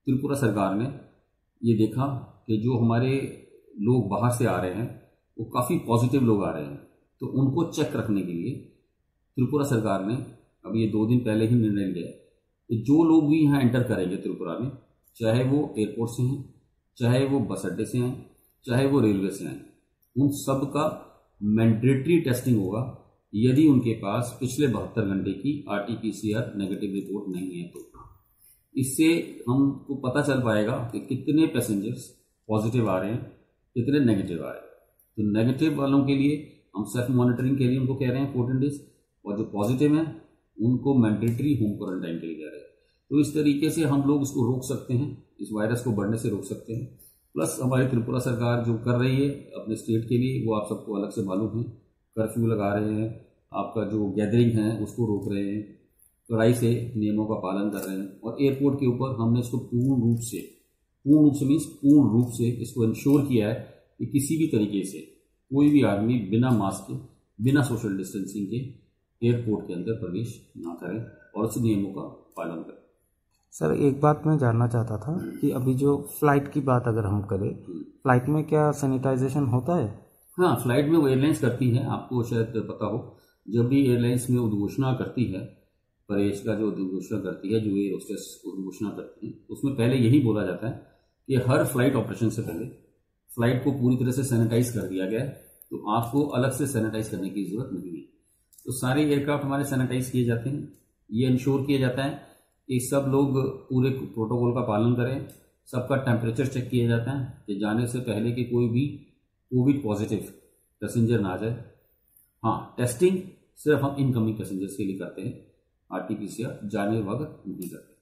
त्रिपुरा सरकार ने ये देखा कि जो हमारे लोग बाहर से आ रहे हैं वो काफ़ी पॉजिटिव लोग आ रहे हैं, तो उनको चेक रखने के लिए त्रिपुरा सरकार ने अब ये 2 दिन पहले ही निर्णय लिया कि जो लोग भी यहाँ एंटर करेंगे त्रिपुरा में, चाहे वो एयरपोर्ट से हैं, चाहे वो बस अड्डे से हैं, चाहे वो रेलवे से हैं, उन सब का मैंडेटरी टेस्टिंग होगा यदि उनके पास पिछले 72 घंटे की RT-PCR नेगेटिव रिपोर्ट नहीं है। तो इससे हमको पता चल पाएगा कि कितने पैसेंजर्स पॉजिटिव आ रहे हैं, कितने नेगेटिव आ रहे हैं। तो नेगेटिव वालों के लिए हम सेल्फ मॉनिटरिंग के लिए उनको कह रहे हैं 14 डेज, और जो पॉजिटिव हैं उनको मैंडेटरी होम क्वारंटाइन के लिए कह रहे हैं। तो इस तरीके से हम लोग इसको रोक सकते हैं, इस वायरस को बढ़ने से रोक सकते हैं। प्लस हमारी त्रिपुरा सरकार जो कर रही है अपने स्टेट के लिए, वो आप सबको अलग से मालूम है, कर्फ्यू लगा रहे हैं, आपका जो गैदरिंग है उसको रोक रहे हैं, कड़ाई से नियमों का पालन कर रहे हैं। और एयरपोर्ट के ऊपर हमने इसको पूर्ण रूप से इसको इंश्योर किया है कि किसी भी तरीके से कोई भी आदमी बिना मास्क के, बिना सोशल डिस्टेंसिंग के एयरपोर्ट के अंदर प्रवेश ना करें और उस नियमों का पालन करें। सर, एक बात मैं जानना चाहता था कि अभी जो फ्लाइट की बात अगर हम करें, फ्लाइट में क्या सैनिटाइजेशन होता है? हाँ, फ्लाइट में वो एयरलाइंस करती है, आपको शायद पता हो, जब भी एयरलाइंस में उद्घोषणा करती है, प्रवेश का जो उद्घोषणा करती है, जो एयर होस्टेस उद्घोषणा करती है, उसमें पहले यही बोला जाता है कि हर फ्लाइट ऑपरेशन से पहले फ्लाइट को पूरी तरह से सैनिटाइज कर दिया गया है, तो आपको अलग से सैनिटाइज करने की जरूरत नहीं है। तो सारे एयरक्राफ्ट हमारे सैनिटाइज किए जाते हैं। ये इंश्योर किया जाता है कि सब लोग पूरे प्रोटोकॉल का पालन करें, सबका टेम्परेचर चेक किया जाता है कि जाने से पहले कि कोई भी कोविड पॉजिटिव पैसेंजर ना आ जाए। हाँ, टेस्टिंग सिर्फ हम इनकमिंग पैसेंजर्स के लिए करते हैं, RT-PCR जाने वक्त नहीं करते।